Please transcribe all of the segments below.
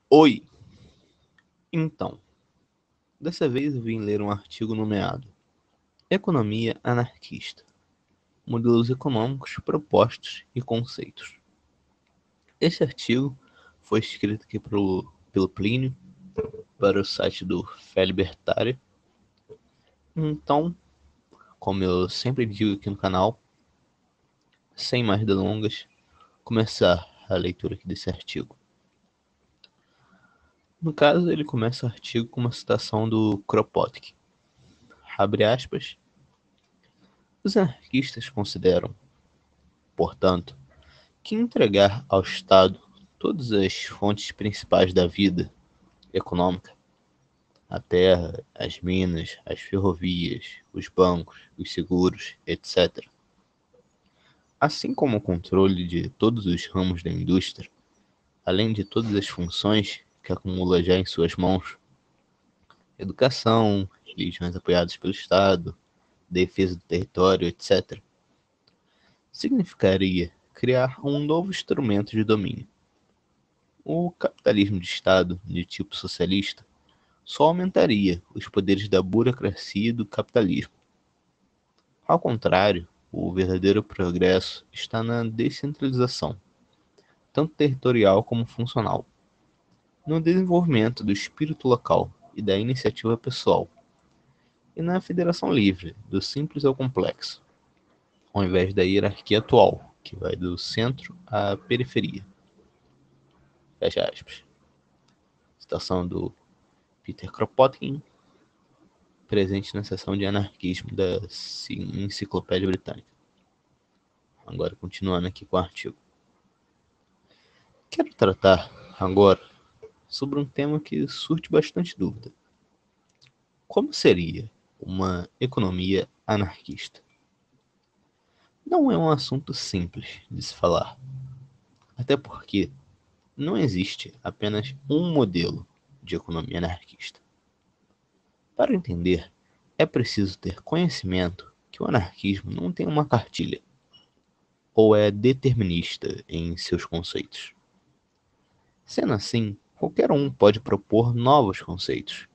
Oi! Então, dessa vez eu vim ler um artigo nomeado Economia Anarquista, Modelos Econômicos, Propostos e Conceitos. Este artigo foi escrito aqui pelo Plínio para o site do Fé Libertária. Então, como eu sempre digo aqui no canal, sem mais delongas, começar a leitura aqui desse artigo. No caso, ele começa o artigo com uma citação do Kropotkin. Abre aspas. Os anarquistas consideram, portanto, que entregar ao Estado todas as fontes principais da vida econômica, a terra, as minas, as ferrovias, os bancos, os seguros, etc., assim como o controle de todos os ramos da indústria, além de todas as funções que acumula já em suas mãos, educação, religiões apoiadas pelo Estado, defesa do território, etc., significaria criar um novo instrumento de domínio. O capitalismo de Estado, de tipo socialista, só aumentaria os poderes da burocracia e do capitalismo. Ao contrário, o verdadeiro progresso está na descentralização, tanto territorial como funcional, no desenvolvimento do espírito local e da iniciativa pessoal, e na federação livre, do simples ao complexo, ao invés da hierarquia atual, que vai do centro à periferia. Fecha aspas. Citação do Peter Kropotkin, presente na seção de anarquismo da Enciclopédia Britânica. Agora, continuando aqui com o artigo. Quero tratar agora sobre um tema que surte bastante dúvida. Como seria uma economia anarquista? Não é um assunto simples de se falar, até porque não existe apenas um modelo de economia anarquista. Para entender, é preciso ter conhecimento que o anarquismo não tem uma cartilha, ou é determinista em seus conceitos. Sendo assim, qualquer um pode propor novos conceitos,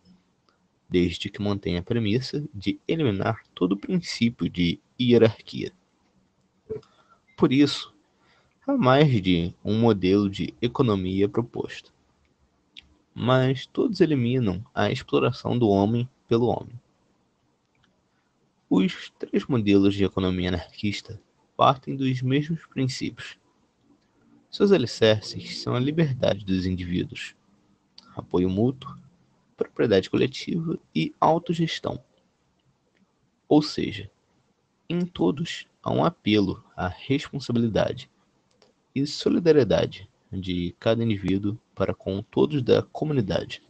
desde que mantenha a premissa de eliminar todo o princípio de hierarquia. Por isso, há mais de um modelo de economia proposto, mas todos eliminam a exploração do homem pelo homem. Os três modelos de economia anarquista partem dos mesmos princípios. Seus alicerces são a liberdade dos indivíduos, apoio mútuo, propriedade coletiva e autogestão. Ou seja, em todos há um apelo à responsabilidade e solidariedade de cada indivíduo para com todos da comunidade.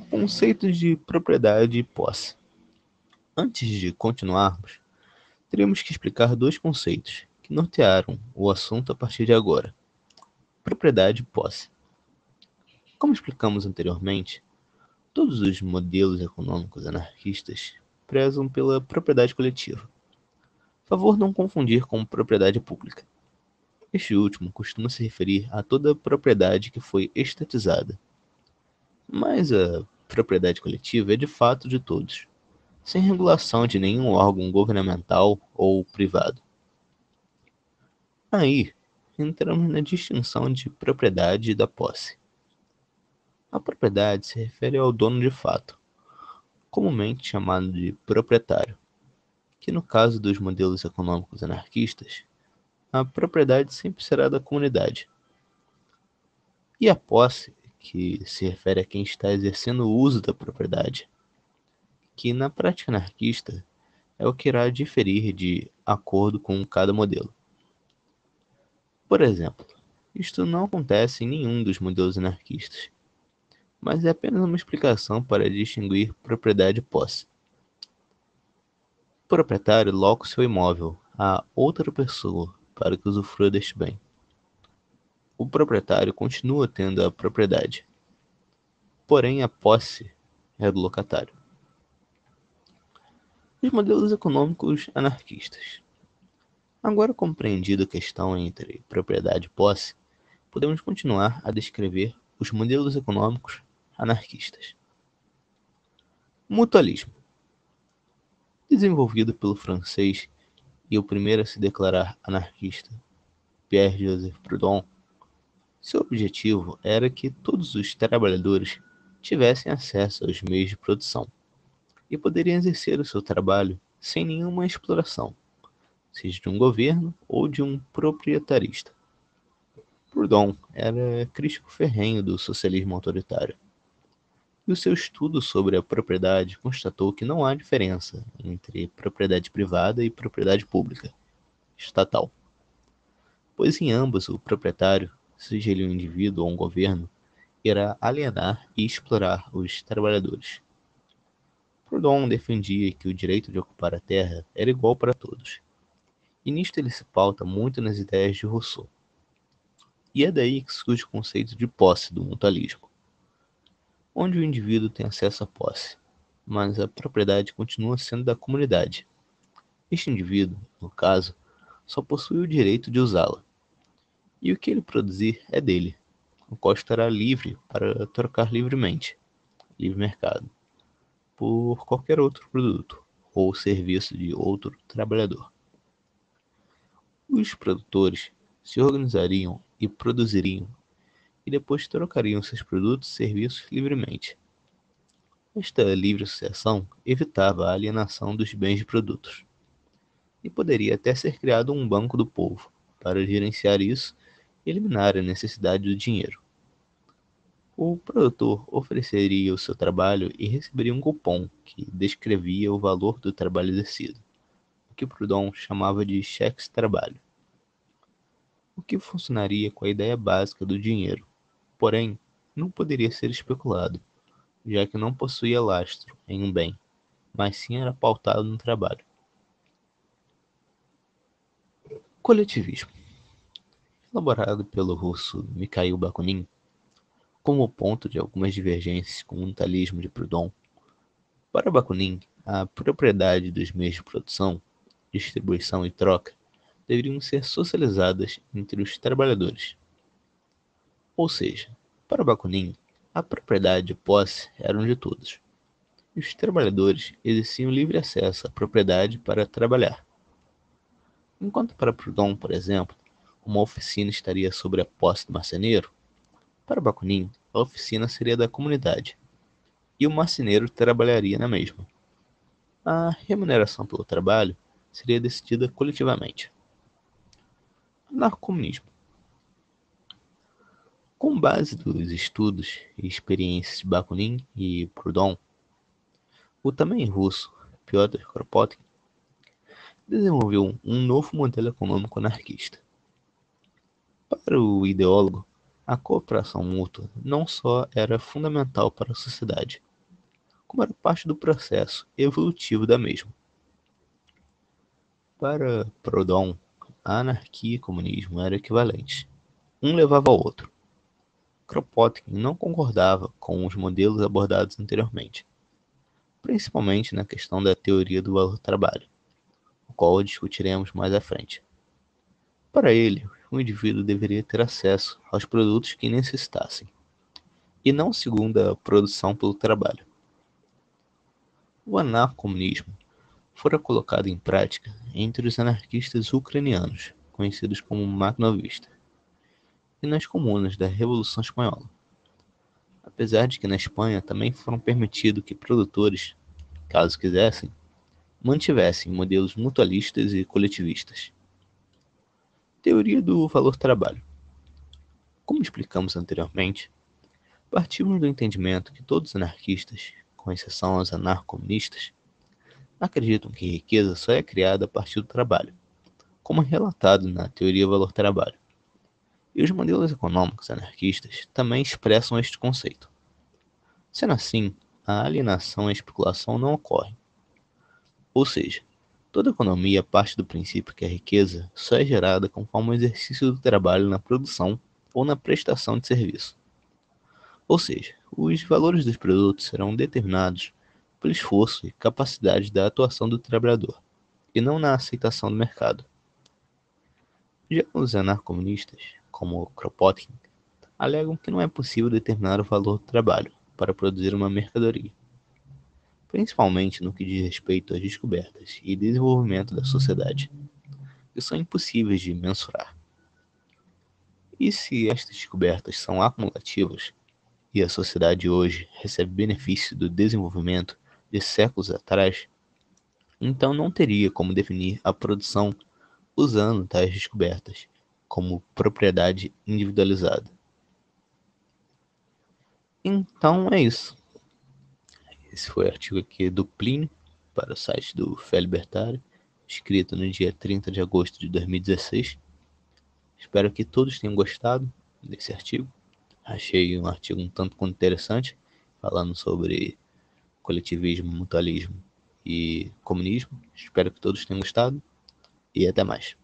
Conceitos de propriedade e posse. Antes de continuarmos, teremos que explicar dois conceitos que nortearam o assunto a partir de agora: propriedade e posse. Como explicamos anteriormente, todos os modelos econômicos anarquistas prezam pela propriedade coletiva. Favor não confundir com propriedade pública. Este último costuma se referir a toda propriedade que foi estatizada. Mas a propriedade coletiva é de fato de todos, sem regulação de nenhum órgão governamental ou privado. Aí, entramos na distinção de propriedade e da posse. A propriedade se refere ao dono de fato, comumente chamado de proprietário, que no caso dos modelos econômicos anarquistas, a propriedade sempre será da comunidade. E a posse, que se refere a quem está exercendo o uso da propriedade, que na prática anarquista é o que irá diferir de acordo com cada modelo. Por exemplo, isto não acontece em nenhum dos modelos anarquistas, mas é apenas uma explicação para distinguir propriedade e posse. O proprietário loca o seu imóvel a outra pessoa para que usufrua deste bem. O proprietário continua tendo a propriedade, porém a posse é do locatário. Os modelos econômicos anarquistas. Agora compreendida a questão entre propriedade e posse, podemos continuar a descrever os modelos econômicos anarquistas. Mutualismo. Desenvolvido pelo francês e o primeiro a se declarar anarquista, Pierre-Joseph Proudhon, seu objetivo era que todos os trabalhadores tivessem acesso aos meios de produção e poderiam exercer o seu trabalho sem nenhuma exploração, seja de um governo ou de um proprietarista. Proudhon era crítico ferrenho do socialismo autoritário, e o seu estudo sobre a propriedade constatou que não há diferença entre propriedade privada e propriedade pública, estatal, pois em ambas o proprietário, seja ele um indivíduo ou um governo, irá alienar e explorar os trabalhadores. Proudhon defendia que o direito de ocupar a terra era igual para todos, e nisto ele se pauta muito nas ideias de Rousseau. E é daí que surge o conceito de posse do mutualismo, onde o indivíduo tem acesso à posse, mas a propriedade continua sendo da comunidade. Este indivíduo, no caso, só possui o direito de usá-la, e o que ele produzir é dele, o qual estará livre para trocar livremente, livre mercado, por qualquer outro produto ou serviço de outro trabalhador. Os produtores se organizariam e produziriam, e depois trocariam seus produtos e serviços livremente. Esta livre associação evitava a alienação dos bens de produtos, e poderia até ser criado um banco do povo para gerenciar isso e eliminar a necessidade do dinheiro. O produtor ofereceria o seu trabalho e receberia um cupom que descrevia o valor do trabalho exercido, o que Proudhon chamava de cheque-trabalho, o que funcionaria com a ideia básica do dinheiro, porém não poderia ser especulado, já que não possuía lastro em um bem, mas sim era pautado no trabalho. Coletivismo. Elaborado pelo russo Mikhail Bakunin, como ponto de algumas divergências com o mutualismo de Proudhon, para Bakunin, a propriedade dos meios de produção, distribuição e troca deveriam ser socializadas entre os trabalhadores. Ou seja, para Bakunin, a propriedade e posse eram de todos, e os trabalhadores exerciam livre acesso à propriedade para trabalhar. Enquanto para Proudhon, por exemplo, uma oficina estaria sob a posse do marceneiro, para Bakunin, a oficina seria da comunidade, e o marceneiro trabalharia na mesma. A remuneração pelo trabalho seria decidida coletivamente. Anarcomunismo. Com base dos estudos e experiências de Bakunin e Proudhon, o também russo Pyotr Kropotkin desenvolveu um novo modelo econômico anarquista. Para o ideólogo, a cooperação mútua não só era fundamental para a sociedade, como era parte do processo evolutivo da mesma. Para Proudhon, a anarquia e o comunismo eram equivalentes. Um levava ao outro. Kropotkin não concordava com os modelos abordados anteriormente, principalmente na questão da teoria do valor-trabalho, o qual discutiremos mais à frente. Para ele, o indivíduo deveria ter acesso aos produtos que necessitassem, e não segundo a produção pelo trabalho. O anarcomunismo fora colocado em prática entre os anarquistas ucranianos, conhecidos como makhnovistas, e nas comunas da Revolução Espanhola. Apesar de que na Espanha também foram permitidos que produtores, caso quisessem, mantivessem modelos mutualistas e coletivistas. Teoria do valor-trabalho. Como explicamos anteriormente, partimos do entendimento que todos os anarquistas, com exceção aos anarcomunistas, acreditam que riqueza só é criada a partir do trabalho, como é relatado na teoria valor-trabalho. E os modelos econômicos anarquistas também expressam este conceito. Sendo assim, a alienação e a especulação não ocorrem. Ou seja, toda economia parte do princípio que a riqueza só é gerada conforme o exercício do trabalho na produção ou na prestação de serviço. Ou seja, os valores dos produtos serão determinados pelo esforço e capacidade da atuação do trabalhador, e não na aceitação do mercado. Já os anarcomunistas como Kropotkin, alegam que não é possível determinar o valor do trabalho para produzir uma mercadoria, principalmente no que diz respeito às descobertas e desenvolvimento da sociedade, que são impossíveis de mensurar. E se estas descobertas são acumulativas, e a sociedade hoje recebe benefício do desenvolvimento de séculos atrás, então não teria como definir a produção usando tais descobertas como propriedade individualizada. Então é isso. Esse foi o artigo aqui do Plínio para o site do Fé Libertário, escrito no dia 30 de agosto de 2016. Espero que todos tenham gostado desse artigo. Achei um artigo um tanto quanto interessante, falando sobre coletivismo, mutualismo e comunismo. Espero que todos tenham gostado e até mais.